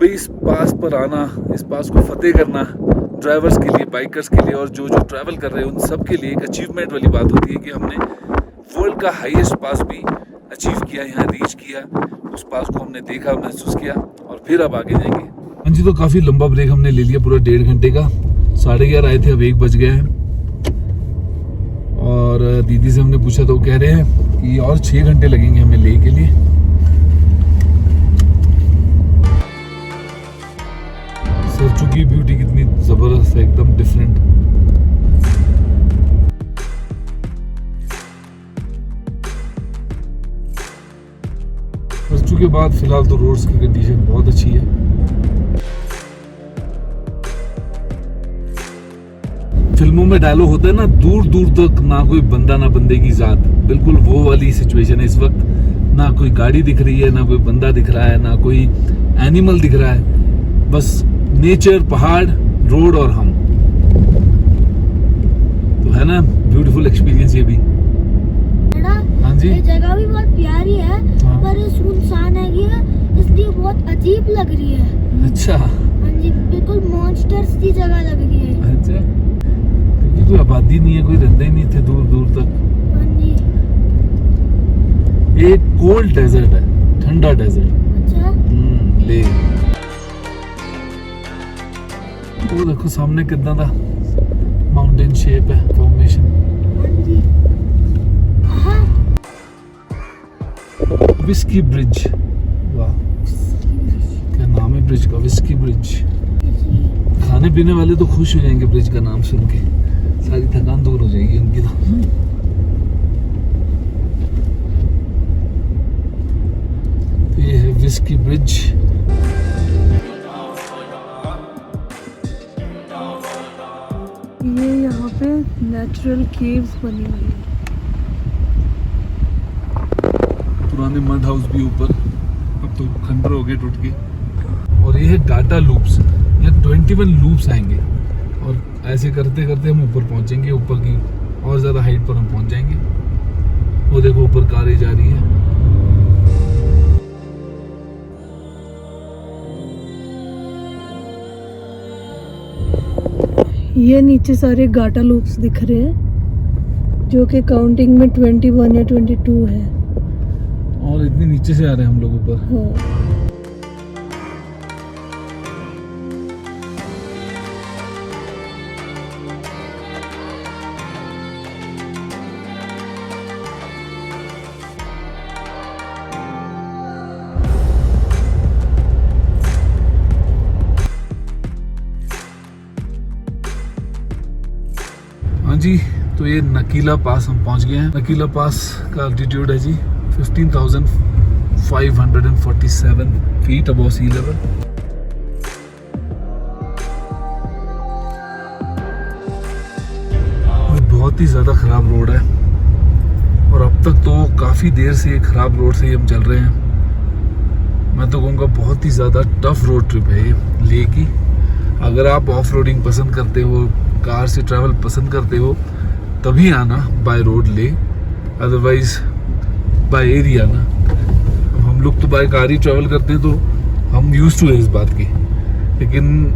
भाई इस पास पर आना, इस पास को फतेह करना ड्राइवर्स के लिए, बाइकर्स के लिए और जो ट्रैवल कर रहे हैं उन सब के लिए एक अचीवमेंट वाली बात होती है कि हमने वर्ल्ड का हाईएस्ट पास भी अचीव किया, यहाँ रीच किया, उस पास को हमने देखा, महसूस किया और फिर अब आगे जाएंगे। हाँ जी, तो काफ़ी लंबा ब्रेक हमने ले लिया, पूरा 1.5 घंटे का। 11:30 आए थे, अब 1 बज गए हैं। और दीदी से हमने पूछा तो वो कह रहे हैं कि और 6 घंटे लगेंगे हमें ले के लिए। सरचू की ब्यूटी कितनी जबरदस्त है, एकदम डिफरेंट। सरचू के बाद फिलहाल तो रोड्स की कंडीशन बहुत अच्छी है। फिल्मों में डायलॉग होता है ना, दूर दूर तक ना कोई बंदा ना बंदे की जात, बिल्कुल वो वाली सिचुएशन है इस वक्त। ना कोई गाड़ी दिख रही है, ना कोई बंदा दिख रहा है, ना कोई एनिमल दिख रहा है, बस नेचर, पहाड़, रोड और हम। तो है ना ब्यूटीफुल एक्सपीरियंस ये भी। हाँ जी, ये जगह भी बहुत प्यारी है। हाँ। पर सुनसान है ये, इसलिए बहुत अजीब लग रही है। अच्छा। हाँ जी, बिल्कुल मॉन्स्टर्स की जगह लग रही है। अच्छा, क्योंकि कोई आबादी नहीं है, कोई रहते ही नहीं थे दूर दूर तक। हाँ जी। एक कोल्ड डेजर्ट है, ठंडा डेजर्ट। अच्छा। ले वो देखो सामने कितना था, माउंटेन शेप है फॉर्मेशन। हाँ जी। हाँ। विस्की ब्रिज, वाह क्या नाम है ब्रिज का, विस्की ब्रिज। खाने पीने वाले तो खुश हो जाएंगे ब्रिज का नाम सुन के, सारी थकान दूर हो जाएगी उनकी। तो ये है विस्की ब्रिज। ये यहाँ पे नेचुरल केव्स बनी हुई है। पुराने मड हाउस भी ऊपर, अब तो खंडर हो गए टूट के। और ये है डाटा लूप्स, यहाँ 21 लूप्स आएंगे और ऐसे करते करते हम ऊपर पहुंचेंगे, ऊपर की और ज़्यादा हाइट पर हम पहुंच जाएंगे। वो देखो ऊपर कारें जा रही है। ये नीचे सारे गाटा लूप्स दिख रहे हैं जो कि काउंटिंग में 21 या 22 है। और इतनी नीचे से आ रहे हैं हम लोग ऊपर। हाँ। हाँ जी, तो ये नकीला पास हम पहुंच गए हैं। नकीला पास का अल्टीट्यूड है जी 15,547 फीट अबव सी लेवल। बहुत ही ज़्यादा ख़राब रोड है और अब तक तो काफ़ी देर से ख़राब रोड से ही हम चल रहे हैं। मैं तो कहूँगा बहुत ही ज़्यादा टफ रोड ट्रिप है ये ले की। अगर आप ऑफ रोडिंग पसंद करते हो, कार से ट्रैवल पसंद करते हो, तभी आना बाय रोड ले, अदरवाइज बाय एयर आना। अब हम लोग तो बाय कार ही ट्रैवल करते हैं तो हम यूज्ड टू है इस बात की, लेकिन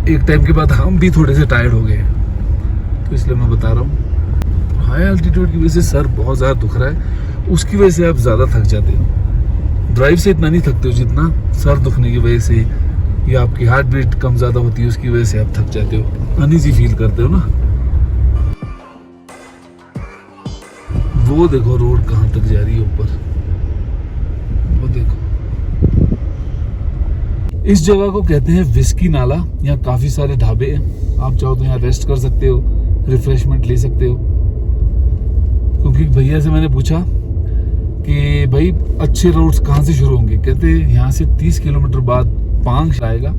एक टाइम के बाद हम भी थोड़े से टायर्ड हो गए, तो इसलिए मैं बता रहा हूँ। हाई एल्टीट्यूड की वजह से सर बहुत ज़्यादा दुख रहा है, उसकी वजह से आप ज़्यादा थक जाते हो। ड्राइव से इतना नहीं थकते हो जितना सर दुखने की वजह से या आपकी हार्ट बीट कम ज़्यादा होती है उसकी वजह से आप थक जाते हो, अनईजी फील करते हो ना। वो देखो रोड कहाँ तक जा रही है ऊपर, वो देखो। इस जगह को कहते हैं विस्की नाला। यहाँ काफ़ी सारे ढाबे हैं, आप चाहो तो यहाँ रेस्ट कर सकते हो, रिफ्रेशमेंट ले सकते हो। क्योंकि भैया से मैंने पूछा कि भाई अच्छे रोड्स कहाँ से शुरू होंगे, कहते यहाँ से 30 किलोमीटर बाद पांग आएगा,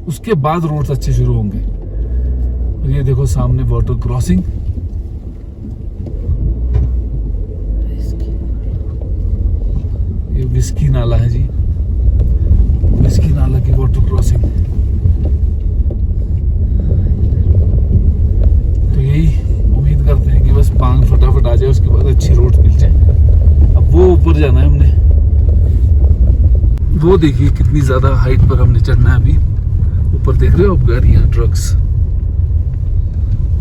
उसके बाद रोड्स अच्छे शुरू होंगे। और ये देखो सामने वाटर क्रॉसिंग, ये विस्की नाला है जी, विस्की नाला की वाटर क्रॉसिंग। तो यही उम्मीद करते हैं कि बस पांग फटाफट आ जाए, उसके बाद अच्छी रोड मिल जाए। अब वो ऊपर जाना है हमने, वो देखिए कितनी ज्यादा हाइट पर हमने चढ़ना है अभी। ऊपर देख रहे हो आप गाड़ियां, ट्रक्स।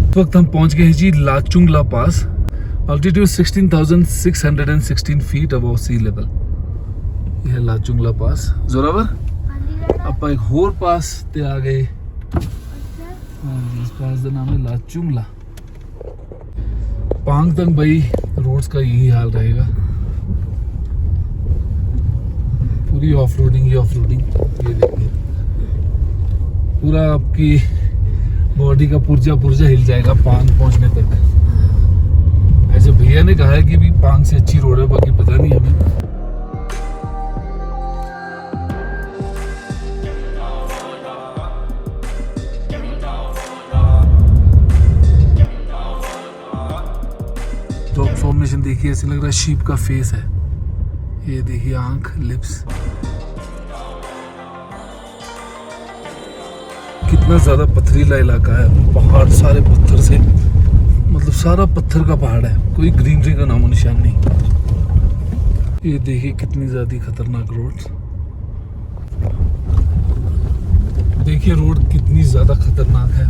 इस वक्त हम पहुंच गए हैं जी लाचुंगला पास। Altitude 16,616 feet above sea level. यह है लाचुंगला पास। जोरावर ਆਪਾਂ एक होर पास ते आ गए। इस पास का नाम है लाचुंगला। पांग तक भाई रोड्स का यही हाल रहेगा, पूरी ऑफ रोडिंग ही ऑफ रोडिंग। ये देखिए पूरा आपकी बॉडी का पुर्जा हिल जाएगा पांग पहुंचने तक। ऐसे भैया ने कहा है कि भी पांग से अच्छी रोड है, बाकी पता नहीं हमें। तो फॉर्मेशन देखिए, ऐसे लग रहा है शीप का फेस है। ये देखिए आंख, लिप्स। कितना ज्यादा पथरीला इलाका है, पहाड़ सारे पत्थर से, मतलब सारा पत्थर का पहाड़ है, कोई ग्रीनरी का नामो निशान नहीं। ये देखिए कितनी ज्यादा खतरनाक रोड। देखिए रोड कितनी ज्यादा खतरनाक है।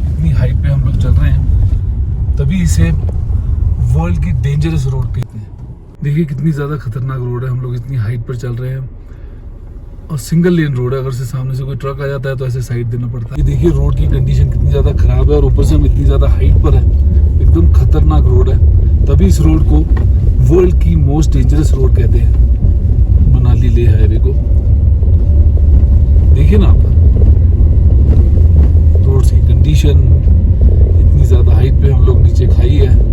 इतनी हाइट पे हम लोग चल रहे हैं, तभी इसे वर्ल्ड की डेंजरस रोड कहते हैं। देखिए कितनी ज़्यादा खतरनाक रोड है। हम लोग इतनी हाइट पर चल रहे हैं और सिंगल लेन रोड है। अगर से सामने से कोई ट्रक आ जाता है तो ऐसे साइड देना पड़ता है। ये देखिए रोड की कंडीशन कितनी ज़्यादा ख़राब है और ऊपर से हम इतनी ज़्यादा हाइट पर है, एकदम खतरनाक रोड है। तभी इस रोड को वर्ल्ड की मोस्ट डेंजरस रोड कहते हैं, मनाली ले हाईवे को। देखिए ना आप रोड की कंडीशन, इतनी ज़्यादा हाइट पे हम लोग, नीचे खाई है।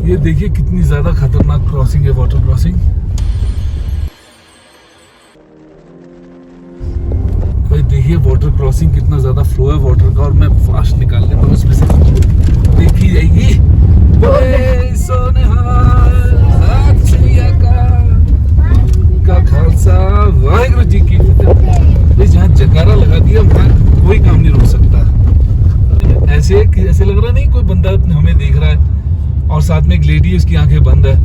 ये देखिए कितनी ज्यादा खतरनाक क्रॉसिंग है, वाटर क्रॉसिंग। भाई देखिए वाटर क्रॉसिंग कितना ज्यादा फ्लो है वाटर का, और मैं फास्ट निकाल लेता हूँ इसमें से। देखी जाएगी का खालसा वाहिगुरु जी की फतेह। जहाँ जकारा लगा दिया वहाँ कोई काम नहीं रोक सकता। ऐसे लग रहा नहीं कोई बंदा हमें देख रहा है और साथ में एक लेडी है, उसकी आंखें बंद है,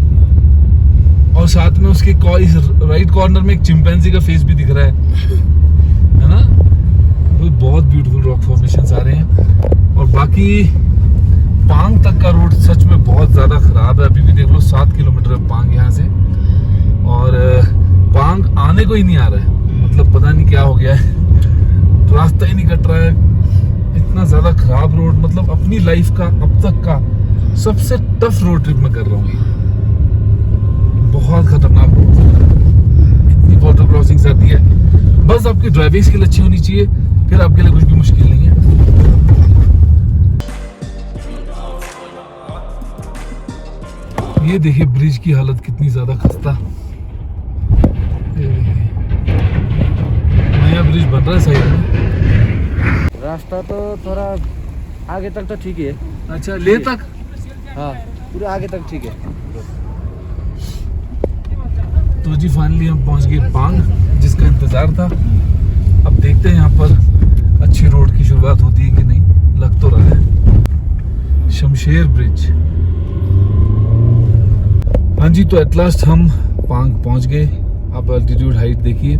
और साथ में उसके राइट कॉर्नर में एक चिंपैंजी का फेस भी दिख रहा है ना। तो बहुत ब्यूटीफुल रॉक फॉर्मेशंस आ रहे हैं। और बाकी पांग तक का रोड सच में बहुत ज़्यादा ख़राब है। अभी भी देख लो 7 किलोमीटर है पांग यहाँ से, और पांग आने को ही नहीं आ रहा है। मतलब पता नहीं क्या हो गया है, रास्ता ही नहीं कट रहा है। इतना ज़्यादा ख़राब रोड, मतलब अपनी लाइफ का अब तक का सबसे टफ रोड ट्रिप में कर रहा हूँ। बहुत खतरनाक रोड, इतनी वाटर क्रॉसिंग आती है। बस आपकी ड्राइविंग स्किल अच्छी होनी चाहिए, फिर आपके लिए कुछ भी मुश्किल नहीं है। ये देखिए ब्रिज की हालत कितनी ज्यादा खस्ता। नया ब्रिज बन रहा है साइड में। रास्ता तो थोड़ा आगे तक तो ठीक है। अच्छा, ले तक? हाँ, पूरे आगे तक ठीक है। तो जी फाइनली हम पहुंच गए पांग, जिसका इंतजार था। अब देखते हैं यहाँ पर अच्छी रोड की शुरुआत होती है कि नहीं, लग तो रहा है। शमशेर ब्रिज। हाँ जी, तो एट लास्ट हम पांग पहुंच गए। आप अल्टीट्यूड हाइट देखिए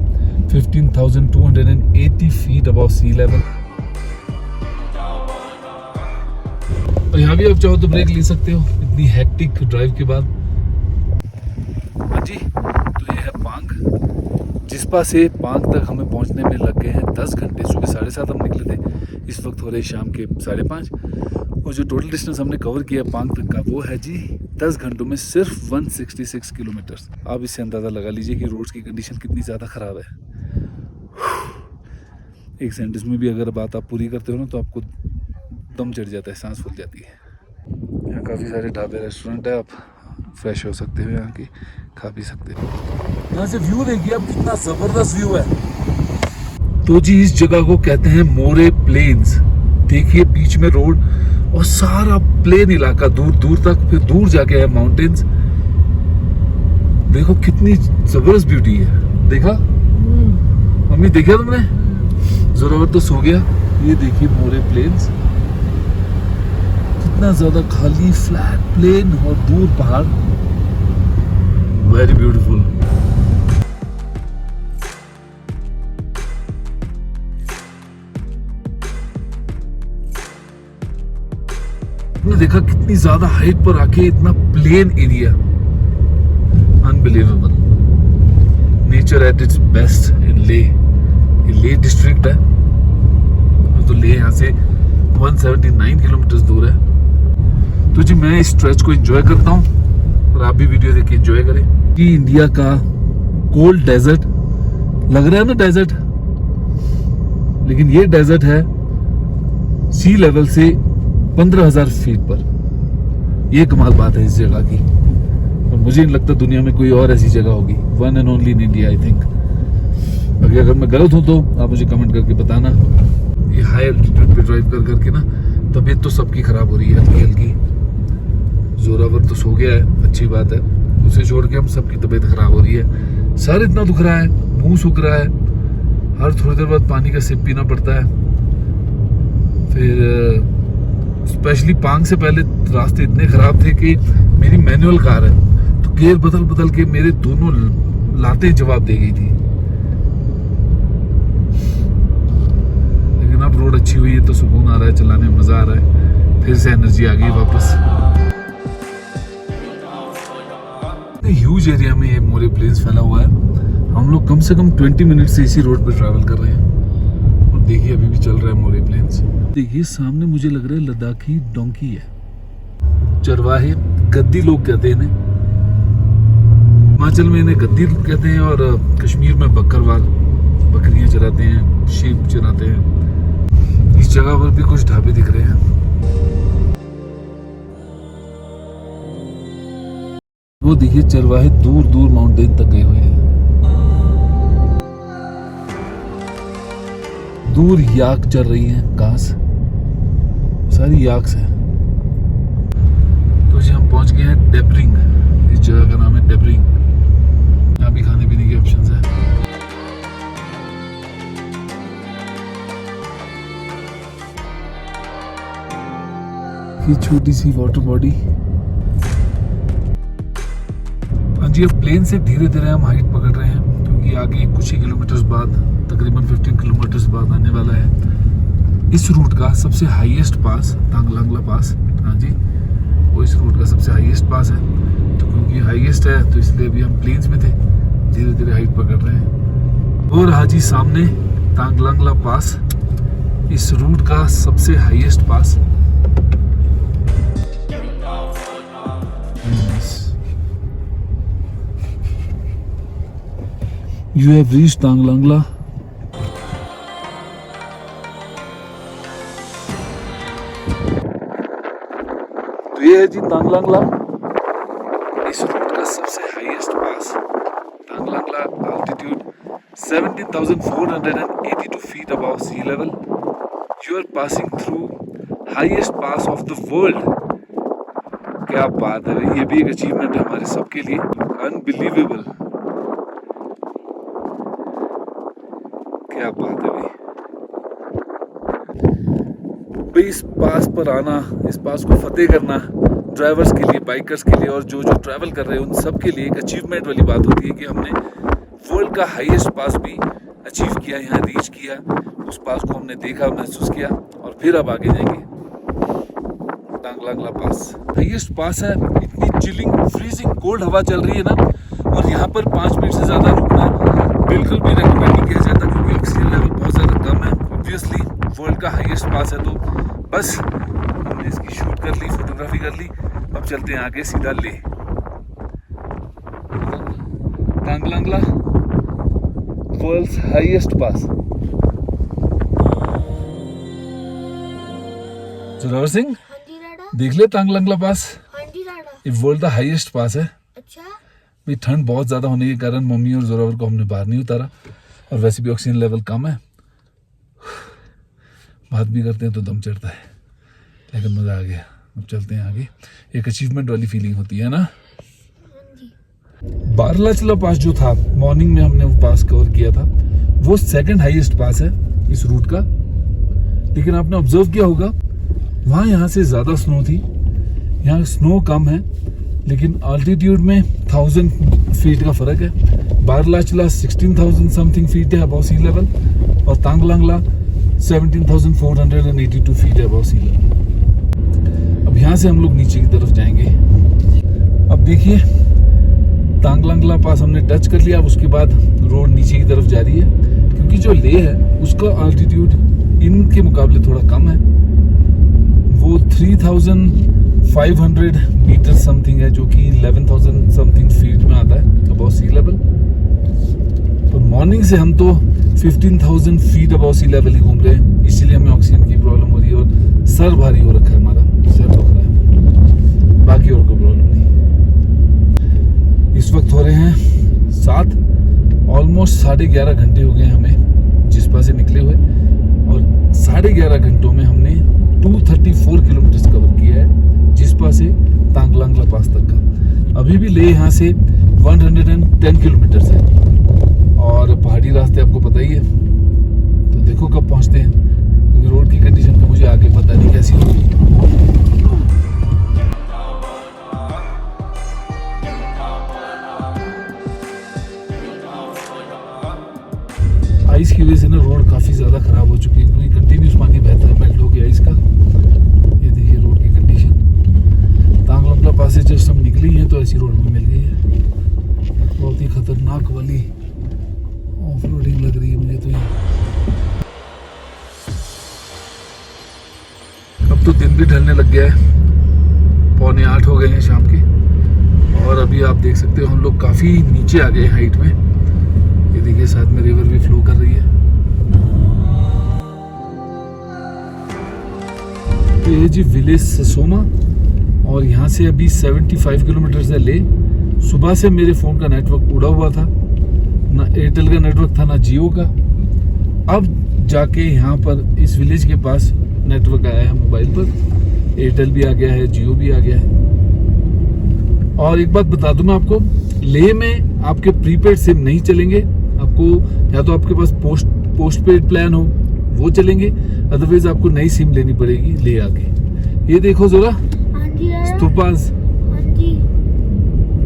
15,280 फीट अबव सी लेवल। और यहाँ भी आप चाहो तो ब्रेक ले सकते हो इतनी हेक्टिक ड्राइव के बाद। हाँ जी, तो ये है पांग। जिस्पा से पांग तक हमें पहुंचने में लग गए हैं 10 घंटे। सुबह 7:30 हम निकले थे, इस वक्त हो रहे शाम के 5:30। और जो टोटल डिस्टेंस हमने कवर किया पांग तक का, वो है जी 10 घंटों में सिर्फ 166 किलोमीटर्स। आप इससे अंदाज़ा लगा लीजिए कि रोड्स की कंडीशन कितनी ज़्यादा ख़राब है। एक सेंटेंस में भी अगर बात आप पूरी करते हो ना, तो आपको दम चढ़ जाता है, सांस फूल जाती है। यहाँ काफ़ी सारे ढाबे, रेस्टोरेंट है, आप फ्रेश हो सकते हो, यहाँ की खा भी सकते हो। यहाँ से व्यू देखिए आप, कितना ज़बरदस्त व्यू है। तो जी इस जगह को कहते हैं मोरे प्लेन्स। देखिए बीच में रोड और सारा प्लेन इलाका दूर दूर तक, फिर दूर जाके है माउंटेन्स। देखो कितनी जबरदस्त ब्यूटी है, देखा। मम्मी देखा तुमने? जोरावर तो सो गया। ये देखिए मोरे प्लेन्स, कितना ज्यादा खाली फ्लैट प्लेन और दूर पहाड़, वेरी ब्यूटीफुल। आपने देखा कितनी ज्यादा हाइट पर आके इतना plain area, unbelievable. Nature at its best in ले। ये ले डिस्ट्रिक्ट है, तो ले यहाँ से 179 किलोमीटर दूर है। तो जी मैं इस स्ट्रेच को एंजॉय करता हूँ और आप भी वीडियो देख के एंजॉय करें। कि इंडिया का कोल्ड डेजर्ट लग रहा है ना डेजर्ट, लेकिन ये डेजर्ट है सी लेवल से 15,000 फीट पर। ये कमाल बात है इस जगह की, और मुझे नहीं लगता दुनिया में कोई और ऐसी जगह होगी। One and only in India I think. अगर मैं गलत हूं तो आप मुझे कमेंट करके बताना। ये हाई एल्टीट्यूड पे ड्राइव कर करके ना तबीयत तो सबकी खराब हो रही है हल्की हल्की। जोरावर तो सो गया है, अच्छी बात है, उसे छोड़ के हम सबकी तबीयत खराब हो रही है। सर इतना दुख रहा है, मुंह सूख रहा है, हर थोड़ी देर बाद पानी का सिप पीना पड़ता है। फिर स्पेशली पांग से पहले रास्ते इतने खराब थे कि मेरी मैनुअल कार है, तो गियर बदल बदल के मेरे दोनों लातें जवाब दे गई थी। लेकिन अब रोड अच्छी हुई है तो सुकून आ रहा है, चलाने में मजा आ रहा है, फिर से एनर्जी आ गई वापस। ह्यूज एरिया में ये मोरे प्लेन्स फैला हुआ है। हम लोग कम से कम 20 मिनट से इसी रोड पे ट्रैवल कर रहे हैं, और देखिए अभी भी चल रहा है मोरे प्लेन्स। देखिए सामने मुझे लग रहा है लद्दाखी डोंकी है। चरवाहे, गद्दी लोग कहते हैं इन्हें, हिमाचल में इन्हें गद्दी कहते हैं, और कश्मीर में बकरवाल, बकरियां चराते हैं, शीप चराते हैं। इस जगह पर भी कुछ ढाबे दिख रहे हैं। वो देखिए चरवाहे दूर दूर माउंटेन तक गए हुए हैं। दूर याक चल रही हैं, घास, सारी याक्स है। तो जी हम पहुंच गए हैं डेब्रिंग। इस जगह का नाम है डेब्रिंग। यहाँ भी खाने पीने के ऑप्शंस है। ये छोटी सी वाटर बॉडी। हाँ जी, अब प्लेन से धीरे धीरे हम हाइट पकड़ रहे हैं, क्योंकि आगे कुछ ही किलोमीटर्स बाद, तकरीबन 15 किलोमीटर्स बाद आने वाला है इस रूट का सबसे हाईएस्ट पास, तांगलांगला पास। हाँ जी, वो इस रूट का सबसे हाईएस्ट पास है। तो क्योंकि हाईएस्ट है तो इसलिए अभी हम प्लेन्स में थे, धीरे धीरे हाइट पकड़ रहे हैं। और हाँ जी सामने तांगलांगला पास, इस रूट का सबसे highest pass. You have reached Tanglangla. तो ये है जी तांगलांगला, इस रूट का सबसे highest pass. Tanglangla altitude 17,482 feet above sea level. You are passing through highest pass of the world. क्या बात है भाई, ये भी एक अचीवमेंट है हमारे सबके लिए, अनबिलीवेबल। क्या बात है भाई। इस पास पर आना, इस पास को फतेह करना ड्राइवर्स के लिए, बाइकर्स के लिए, और जो जो ट्रैवल कर रहे हैं उन सब के लिए एक अचीवमेंट वाली बात होती है कि हमने वर्ल्ड का हाईएस्ट पास भी अचीव किया, यहाँ रीच किया। उस पास को हमने देखा, महसूस किया, और फिर अब आगे जाएंगे। तांगलांगला पास हाईएस्ट पास है। इतनी चिलिंग, फ्रीजिंग कोल्ड हवा चल रही है ना, और यहाँ पर 5 मिनट से ज़्यादा रुकना बिल्कुल भी रेकमेंड नहीं किया जाता, क्योंकि ऑक्सीजन लेवल बहुत ज़्यादा कम है। ऑब्वियसली वर्ल्ड का हाईएस्ट पास है, तो बस हमने इसकी शूट कर ली, फोटोग्राफी कर ली। अब चलते हैं आगे सीधा ले। तांगलांगला वर्ल्ड्स हाईएस्ट पास। जोरावर सिंह, हाँ जी डाडा। देख ले तांगलांगला पास, हाँ जी डाडा। ये वर्ल्ड का हाईएस्ट पास है। अच्छा। भाई ठंड बहुत ज़्यादा होने के कारण मम्मी और जोरावर को हमने बाहर नहीं उतारा, और वैसे भी ऑक्सीजन लेवल कम है। बात भी करते हैं तो दम चढ़ता है, लेकिन मज़ा आ गया। अब चलते हैं आगे। एक अचीवमेंट वाली फीलिंग होती है ना। हाँ जी। बारलाचला पास जो था, मॉर्निंग में हमने वो पास कवर किया था, वो सेकंड हाईएस्ट पास है इस रूट का। लेकिन आपने ऑब्जर्व किया होगा वहाँ यहाँ से ज़्यादा स्नो थी, यहाँ स्नो कम है, लेकिन अल्टीट्यूड में 1000 फीट का फ़र्क है। बारलाचला 16,000 समथिंग फीट है अबव सी लेवल, और तांगलांगला 17,482 फीट है अबव सी लेवल। अब यहाँ से हम लोग नीचे की तरफ जाएंगे। अब देखिए तांगलांगला पास हमने टच कर लिया, अब उसके बाद रोड नीचे की तरफ जा रही है, क्योंकि जो ले है उसका अल्टीट्यूड इनके मुकाबले थोड़ा कम है। वो 3,500 मीटर समथिंग है, जो कि 11,000 समथिंग फीट में आता है अबव सी लेवल। तो मॉर्निंग से हम तो 15,000 फीट अबव सी लेवल ही घूम रहे हैं, इसीलिए हमें ऑक्सीजन की प्रॉब्लम हो रही है और सर भारी हो रखा है, हमारा सर दुख रहा है, बाकी और कोई प्रॉब्लम नहीं। इस वक्त हो रहे हैं 7, ऑलमोस्ट 11.5 घंटे हो गए हमें जिस्पा से निकले हुए, और 11.5 घंटों में हमने 234 किलोमीटर कवर किया है जिस्पा से तांगलांगला पास तक का। अभी भी ले यहाँ से 110 किलोमीटर है, और पहाड़ी रास्ते आपको पता ही है, तो देखो कब पहुँचते हैं, क्योंकि रोड की कंडीशन तो मुझे आगे पता नहीं कैसी होगी। आइस की वजह से ना रोड काफ़ी ज़्यादा ख़राब हो चुकी है, क्योंकि कंटिन्यूस पानी बहता है, मेल्ट हो गया आइस का। ये देखिए रोड की कंडीशन। तांगलांगला पास से जस्ट हम निकली हैं तो ऐसी रोड में मिल गई है, बहुत ही खतरनाक वाली ऑफ रोडिंग लग रही है मुझे तो ये। अब तो दिन भी ढलने लग गया है, 7:45 हो गए हैं शाम के, और अभी आप देख सकते हो हम लोग काफ़ी नीचे आ गए हाइट में। ये देखिए साथ में रिवर भी फ्लो कर रही है। तो ये जी विलेज ससोमा, और यहाँ से अभी 75 किलोमीटर से ले। सुबह से मेरे फ़ोन का नेटवर्क उड़ा हुआ था, ना एयरटेल का नेटवर्क था ना जियो का। अब जाके यहाँ पर इस विलेज के पास नेटवर्क आया है मोबाइल पर, एयरटेल भी आ गया है, जियो भी आ गया है। और एक बात बता दूं मैं आपको, लेह में आपके प्रीपेड सिम नहीं चलेंगे, आपको या तो आपके पास पोस्ट पेड प्लान हो वो चलेंगे, अदरवाइज आपको नई सिम लेनी पड़ेगी ले आके। ये देखो जरा स्तूपास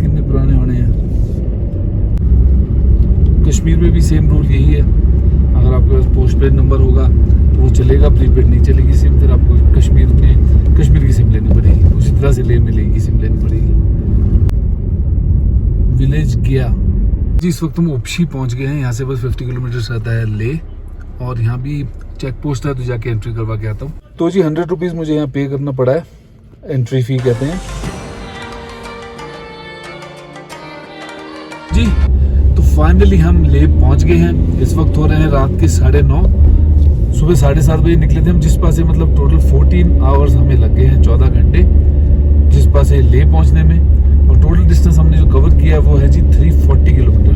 कितने पुराने होने हैं। कश्मीर में भी सेम रूल यही है, अगर आपके पास पोस्ट पेड नंबर होगा तो वो चलेगा, प्रीपेड नहीं चलेगी सिम, फिर आपको कश्मीर की सिम लेनी पड़ेगी। उसी तरह से लेह में लेह की सिम लेनी पड़ेगी। विलेज गया जी, इस वक्त हम उपशी पहुंच गए हैं। यहाँ से बस 50 किलोमीटर रहता है ले, और यहाँ भी चेक पोस्ट है, तो जाके एंट्री करवा के आता हूँ। तो जी 100 रुपीज़ मुझे यहाँ पे करना पड़ा है, एंट्री फी कहते हैं जी। तो फाइनली हम ले पहुंच गए हैं। इस वक्त हो रहे हैं रात के 9:30। सुबह 7:30 बजे निकले थे हम जिस्पा से, मतलब टोटल 14 आवर्स हमें लग गए हैं, 14 घंटे जिस्पा से ले पहुंचने में। और टोटल डिस्टेंस हमने जो कवर किया वो है जी 340 किलोमीटर।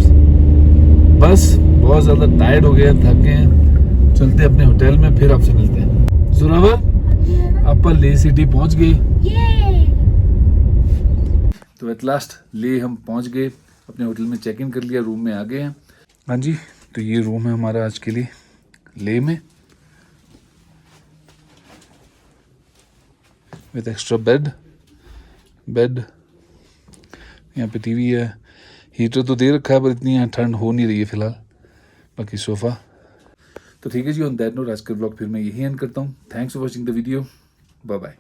बस बहुत ज़्यादा टायर्ड हो गए हैं, थक गए हैं, चलते अपने होटल में, फिर आपसे मिलते हैं। जोरावर आप ले सिटी पहुंच गए। तो एट लास्ट ले हम पहुंच गए, अपने होटल में चेक इन कर लिया, रूम में आ गए हैं। हाँ जी, तो ये रूम है हमारा आज के लिए ले में, विद एक्स्ट्रा बेड। यहाँ पे टीवी है, हीटर तो दे रखा है, पर इतनी यहाँ ठंड हो नहीं रही है फिलहाल। बाकी सोफ़ा। तो ठीक है जी, ऑन दैट नोट आज का ब्लॉग फिर मैं यही एंड करता हूँ। Thanks for watching the video, bye bye.